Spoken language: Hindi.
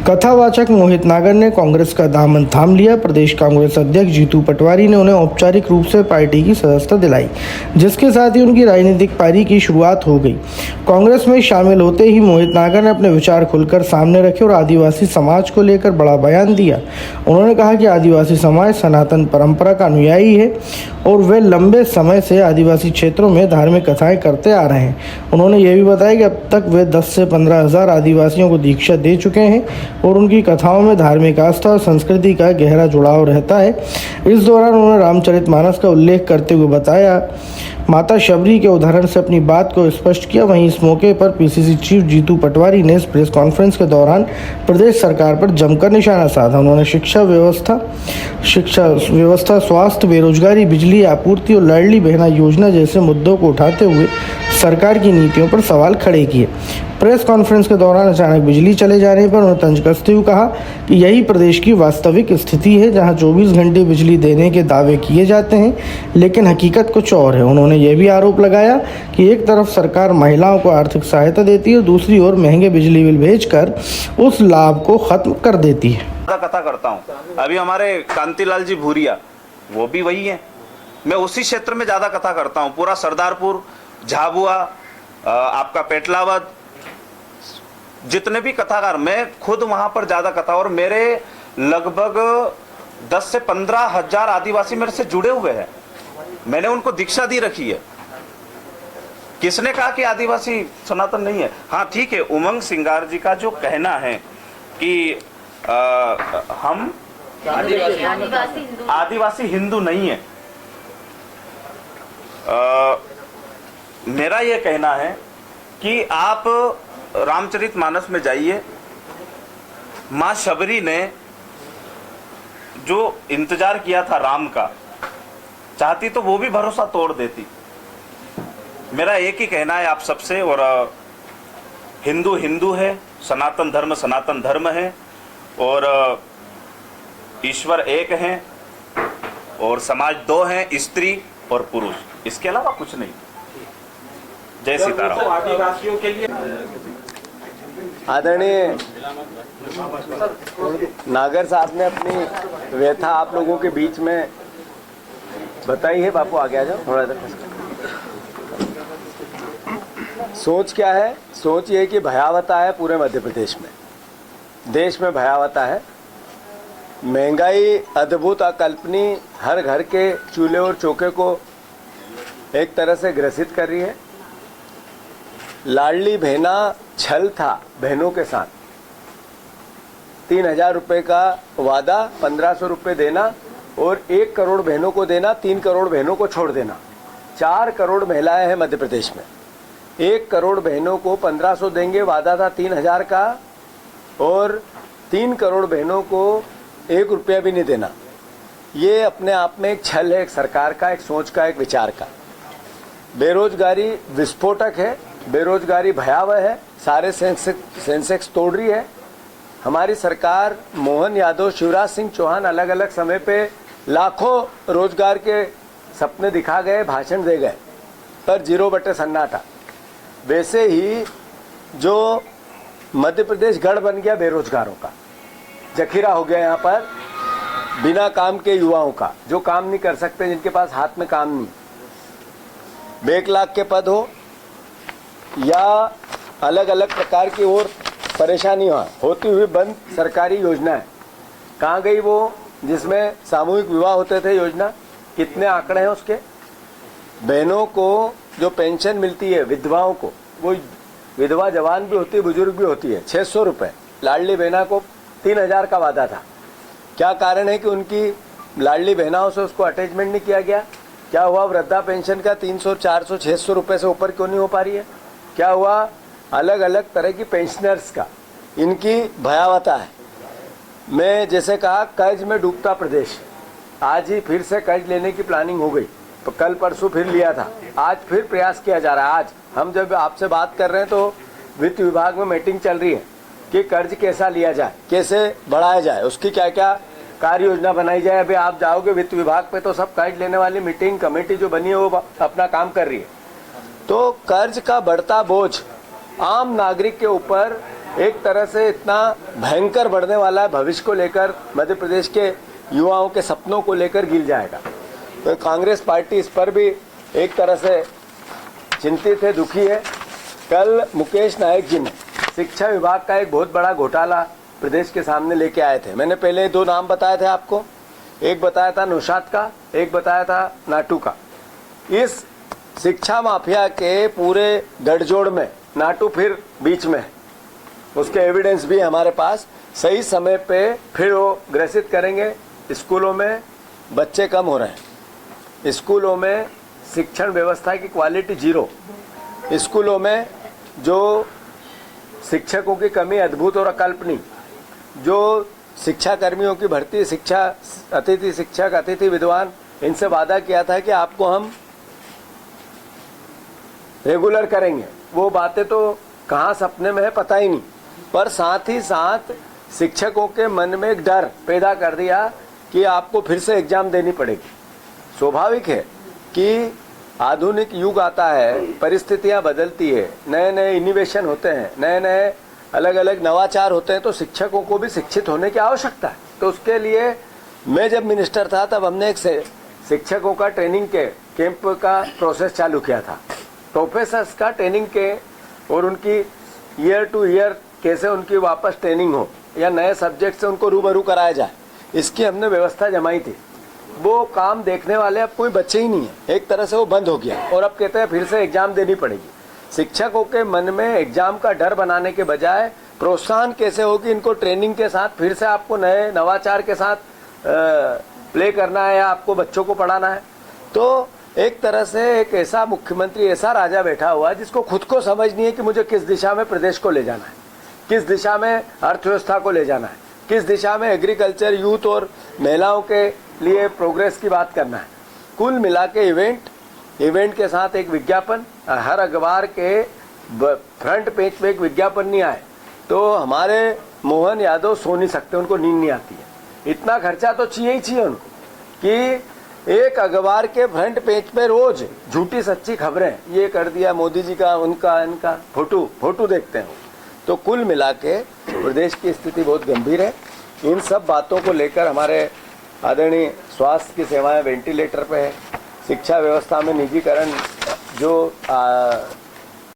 कथावाचक मोहित नागर ने कांग्रेस का दामन थाम लिया। प्रदेश कांग्रेस अध्यक्ष जीतू पटवारी ने उन्हें औपचारिक रूप से पार्टी की सदस्यता दिलाई, जिसके साथ ही उनकी राजनीतिक पारी की शुरुआत हो गई। कांग्रेस में शामिल होते ही मोहित नागर ने अपने विचार खुलकर सामने रखे और आदिवासी समाज को लेकर बड़ा बयान दिया। उन्होंने कहा कि आदिवासी समाज सनातन परंपरा का अनुयायी है और वे लंबे समय से आदिवासी क्षेत्रों में धार्मिक कथाएं करते आ रहे हैं। उन्होंने ये भी बताया कि अब तक वे 10 से 15 हज़ार आदिवासियों को दीक्षा दे चुके हैं और उनकी कथाओं में धार्मिक आस्था और संस्कृति का गहरा जुड़ाव रहता है। इस दौरान उन्होंने रामचरितमानस का उल्लेख करते हुए बताया माता शबरी के उदाहरण से अपनी बात को स्पष्ट किया। वहीं इस मौके पर पीसीसी चीफ जीतू पटवारी ने इस प्रेस कॉन्फ्रेंस के दौरान प्रदेश सरकार पर जमकर निशाना साधा। उन्होंने शिक्षा व्यवस्था, स्वास्थ्य, बेरोजगारी, बिजली आपूर्ति और लाडली बहना योजना जैसे मुद्दों को उठाते हुए सरकार की नीतियों पर सवाल खड़े किए। प्रेस कॉन्फ्रेंस के दौरान अचानक बिजली चले जाने पर उन्होंने तंज कसते हुए कहा कि यही प्रदेश की वास्तविक स्थिति है, जहां 24 घंटे बिजली देने के दावे किए जाते हैं, लेकिन हकीकत कुछ और है। उन्होंने ये भी आरोप लगाया कि एक तरफ सरकार महिलाओं को आर्थिक सहायता देती है, दूसरी ओर महंगे बिजली बिल भेजकर उस लाभ को खत्म कर देती है। कथा करता हूँ। अभी हमारे कांतिलाल जी भूरिया, वो भी वही है। मैं उसी क्षेत्र में ज्यादा कथा करता हूँ। पूरा सरदारपुर, झाबुआ, आपका पेटलावद, जितने भी कथाकार, मैं खुद वहां पर ज्यादा कथा, और मेरे लगभग 10 से 15 हज़ार आदिवासी मेरे से जुड़े हुए हैं। मैंने उनको दीक्षा दी रखी है। किसने कहा कि आदिवासी सनातन नहीं है? हाँ ठीक है, उमंग सिंगार जी का जो कहना है कि हम आदिवासी हिंदू नहीं है, मेरा यह कहना है कि आप रामचरितमानस में जाइए। मां शबरी ने जो इंतजार किया था राम का, चाहती तो वो भी भरोसा तोड़ देती। मेरा एक ही कहना है आप सबसे, और हिंदू हिंदू है, सनातन धर्म है, और ईश्वर एक है, और समाज दो हैं, स्त्री और पुरुष, इसके अलावा कुछ नहीं। जय सीताराम। आदिवासियों के लिए आदरणीय नागर साहब ने अपनी व्यथा आप लोगों के बीच में बताई है। बापू आगे आ जाओ थोड़ा इधर। सोच क्या है? सोच ये कि भयावता है पूरे मध्य प्रदेश में, देश में भयावता है। महंगाई अद्भुत, अकल्पनीय, हर घर के चूल्हे और चौके को एक तरह से ग्रसित कर रही है। लाडली बहना छल था बहनों के साथ। 3000 रुपये का वादा, 1500 रुपये देना और 1 करोड़ बहनों को देना, 3 करोड़ बहनों को छोड़ देना। 4 करोड़ महिलाएं हैं मध्य प्रदेश में। 1 करोड़ बहनों को 1500 देंगे, वादा था 3000 का, और 3 करोड़ बहनों को 1 रुपया भी नहीं देना। ये अपने आप में एक छल है, एक सरकार का, एक सोच का, एक विचार का। बेरोजगारी विस्फोटक है, बेरोजगारी भयावह है, सारे सेंसेक्स तोड़ रही है। हमारी सरकार, मोहन यादव, शिवराज सिंह चौहान अलग अलग समय पे लाखों रोजगार के सपने दिखा गए, भाषण दे गए, पर 0 सन्नाटा। वैसे ही जो मध्य प्रदेश गढ़ बन गया बेरोजगारों का, जखीरा हो गया यहाँ पर बिना काम के युवाओं का, जो काम नहीं कर सकते, जिनके पास हाथ में काम नहीं। 1 लाख के पद हो या अलग अलग प्रकार की और परेशानी होती हुई बंद सरकारी योजनाएं, कहाँ गई वो जिसमें सामूहिक विवाह होते थे? योजना कितने आंकड़े हैं उसके? बहनों को जो पेंशन मिलती है, विधवाओं को, वो विधवा जवान भी होती है, बुजुर्ग भी होती है, 600 रुपये। लाडली बहना को 3000 का वादा था। क्या कारण है कि उनकी लाडली बहनाओं से उसको अटैचमेंट नहीं किया गया? क्या हुआ? वृद्धा पेंशन का 300, 400, 600 रुपये से ऊपर क्यों नहीं हो पा रही है? क्या हुआ? अलग अलग तरह की पेंशनर्स का, इनकी भयावता है। मैं जैसे कहा, कर्ज में डूबता प्रदेश। आज ही फिर से कर्ज लेने की प्लानिंग हो गई, तो कल परसों फिर लिया था, आज फिर प्रयास किया जा रहा है। आज हम जब आपसे बात कर रहे हैं तो वित्त विभाग में मीटिंग चल रही है कि कर्ज कैसा लिया जाए, कैसे बढ़ाया जाए, उसकी क्या क्या कार्य योजना बनाई जाए। अभी आप जाओगे वित्त विभाग पे तो सब कर्ज लेने वाली मीटिंग कमेटी जो बनी है वो अपना काम कर रही है। तो कर्ज का बढ़ता बोझ आम नागरिक के ऊपर एक तरह से इतना भयंकर बढ़ने वाला है, भविष्य को लेकर मध्य प्रदेश के युवाओं के सपनों को लेकर गिर जाएगा। तो कांग्रेस पार्टी इस पर भी एक तरह से चिंतित है, दुखी है। कल मुकेश नायक जी ने शिक्षा विभाग का एक बहुत बड़ा घोटाला प्रदेश के सामने लेके आए थे। मैंने पहले 2 नाम बताए थे आपको, एक बताया था नौशाद का, एक बताया था नाटू का। इस शिक्षा माफिया के पूरे गठजोड़ में नाटू फिर बीच में है, उसके एविडेंस भी हमारे पास। सही समय पे फिर वो ग्रसित करेंगे। स्कूलों में बच्चे कम हो रहे हैं, स्कूलों में शिक्षण व्यवस्था की क्वालिटी 0, स्कूलों में जो शिक्षकों की कमी अद्भुत और अकल्पनीय, जो शिक्षा कर्मियों की भर्ती, शिक्षा अतिथि शिक्षक, अतिथि विद्वान, इनसे वादा किया था कि आपको हम रेगुलर करेंगे, वो बातें तो कहाँ सपने में है पता ही नहीं। पर साथ ही साथ शिक्षकों के मन में एक डर पैदा कर दिया कि आपको फिर से एग्जाम देनी पड़ेगी। स्वाभाविक है कि आधुनिक युग आता है, परिस्थितियां बदलती है, नए नए इनोवेशन होते हैं, नए नए अलग अलग नवाचार होते हैं, तो शिक्षकों को भी शिक्षित होने की आवश्यकता है। तो उसके लिए मैं जब मिनिस्टर था तब हमने एक शिक्षकों का ट्रेनिंग के कैंप का प्रोसेस चालू किया था। प्रोफेसर्स का ट्रेनिंग के और उनकी ईयर टू ईयर कैसे उनकी वापस ट्रेनिंग हो या नए सब्जेक्ट से उनको रूबरू कराया जाए, इसकी हमने व्यवस्था जमाई थी। वो काम देखने वाले अब कोई बच्चे ही नहीं है, एक तरह से वो बंद हो गया और अब कहते हैं फिर से एग्जाम देनी पड़ेगी। शिक्षकों के मन में एग्जाम का डर बनाने के बजाय प्रोत्साहन कैसे हो कि इनको ट्रेनिंग के साथ फिर से आपको नए नवाचार के साथ प्ले करना है या आपको बच्चों को पढ़ाना है। तो एक तरह से एक ऐसा मुख्यमंत्री, ऐसा राजा बैठा हुआ है जिसको खुद को समझ नहीं है कि मुझे किस दिशा में प्रदेश को ले जाना है, किस दिशा में अर्थव्यवस्था को ले जाना है, किस दिशा में एग्रीकल्चर, यूथ और महिलाओं के लिए प्रोग्रेस की बात करना है। कुल मिला के इवेंट के साथ एक विज्ञापन, हर अखबार के फ्रंट पेज पे एक विज्ञापन नहीं आए तो हमारे मोहन यादव सो नहीं सकते, उनको नींद नहीं आती है। इतना खर्चा तो चाहिए ही चाहिए उनको कि एक अखबार के फ्रंट पेज पे रोज झूठी सच्ची खबरें, ये कर दिया मोदी जी का, उनका, इनका फोटो देखते हैं। तो कुल मिला के प्रदेश की स्थिति बहुत गंभीर है। इन सब बातों को लेकर हमारे आदरणीय स्वास्थ्य की सेवाएं वेंटिलेटर पे है, शिक्षा व्यवस्था में निजीकरण जो